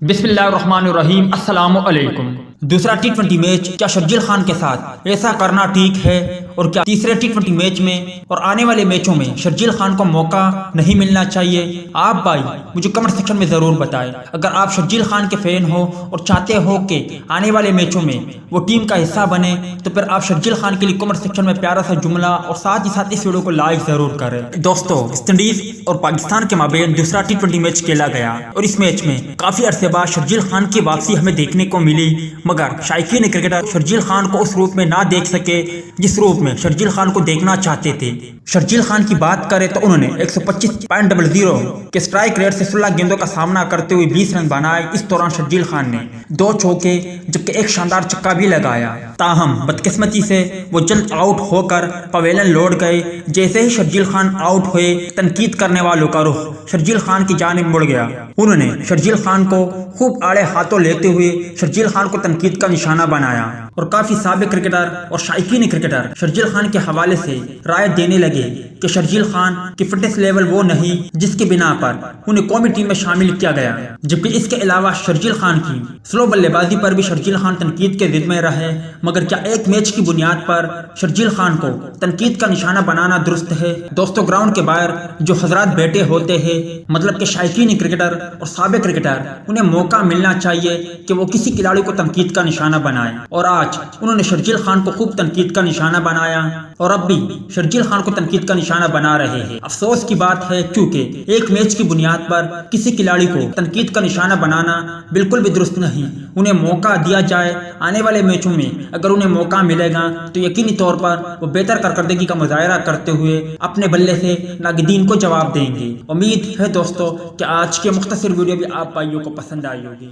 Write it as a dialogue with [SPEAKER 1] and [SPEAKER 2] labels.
[SPEAKER 1] بسم اللہ الرحمن الرحیم۔ السلام علیکم۔ دوسرا ٹی20 میچ کیا شرجیل خان کے ساتھ ایسا کرنا ٹھیک ہے، اور کیا تیسرے ٹی20 میچ میں اور آنے والے میچوں میں شرجیل خان کو موقع نہیں ملنا چاہیے؟ آپ بھائی مجھے کمنٹ سیکشن میں ضرور بتائیں۔ اگر آپ شرجیل خان کے فین ہو اور چاہتے ہو کہ آنے والے میچوں میں وہ ٹیم کا حصہ بنے، تو پھر آپ شرجیل خان کے لیے کمنٹ سیکشن میں پیارا سا جملہ اور ساتھ ہی ساتھ اس ویڈیو کو لائک ضرور کریں۔ دوستو، ویسٹ انڈیز اور پاکستان کے مابین دوسرا ٹی20 میچ کھیلا گیا، اور اس میچ میں کافی عرصے بعد شرجیل خان کی واپسی ہمیں دیکھنے کو ملی، مگر شائقین کرکٹر شرجیل خان کو اس روپ میں نہ دیکھ سکے جس روپ میں شرجیل خان کو دیکھنا چاہتے تھے۔ شرجیل خان کی بات کریں تو انہوں نے 125.00 کے سٹرائک ریٹ سے 16 گیندوں کا سامنا کرتے ہوئے 20 رن بنائے۔ اس دوران شرجیل خان نے 2 چوکے جبکہ ایک شاندار چھکا بھی لگایا، تاہم بدقسمتی سے وہ جلد آؤٹ ہو کر پویلین لوٹ گئے۔ جیسے ہی شرجیل خان آؤٹ ہوئے، تنقید کرنے والوں کا رخ شرجیل خان کی جانب مڑ گیا۔ انہوں نے شرجیل خان کو خوب آڑے ہاتھوں لیتے ہوئے شرجیل خان کو تنقید کا نشانہ بنایا، اور کافی سابق کرکٹر اور شائقین کرکٹر شرجیل خان کے حوالے سے رائے دینے لگے کہ شرجیل خان کی فٹنس لیول وہ نہیں جس کی بنا پر انہیں قومی ٹیم میں شامل کیا گیا۔ جبکہ اس کے علاوہ شرجیل خان کی سلو بلے بازی پر بھی شرجیل خان تنقید کے ضد میں رہے، مگر کیا ایک میچ کی بنیاد پر شرجیل خان کو تنقید کا نشانہ بنانا درست ہے؟ دوستو، گراؤنڈ کے باہر جو حضرات بیٹھے ہوتے ہیں، مطلب کہ شائقین کرکٹر اور سابق کرکٹر، انہیں موقع ملنا چاہیے کہ وہ کسی کھلاڑی کو تنقید کا نشانہ بنائے، اور آج انہوں نے شرجیل خان کو خوب تنقید کا نشانہ بنایا، اور اب بھی شرجیل خان کو تنقید کا نشانہ بنا رہے ہیں۔ افسوس کی بات ہے، کیونکہ ایک میچ کی بنیاد پر کسی کھلاڑی کو تنقید کا نشانہ بنانا بالکل بھی درست نہیں۔ انہیں موقع دیا جائے، آنے والے میچوں میں اگر انہیں موقع ملے گا تو یقینی طور پر وہ بہتر کارکردگی کا مظاہرہ کرتے ہوئے اپنے بلے سے ناقدین کو جواب دیں گے۔ امید ہے دوستو کہ آج کے مختصر ویڈیو بھی آپ بھائیوں کو پسند آئی ہوگی۔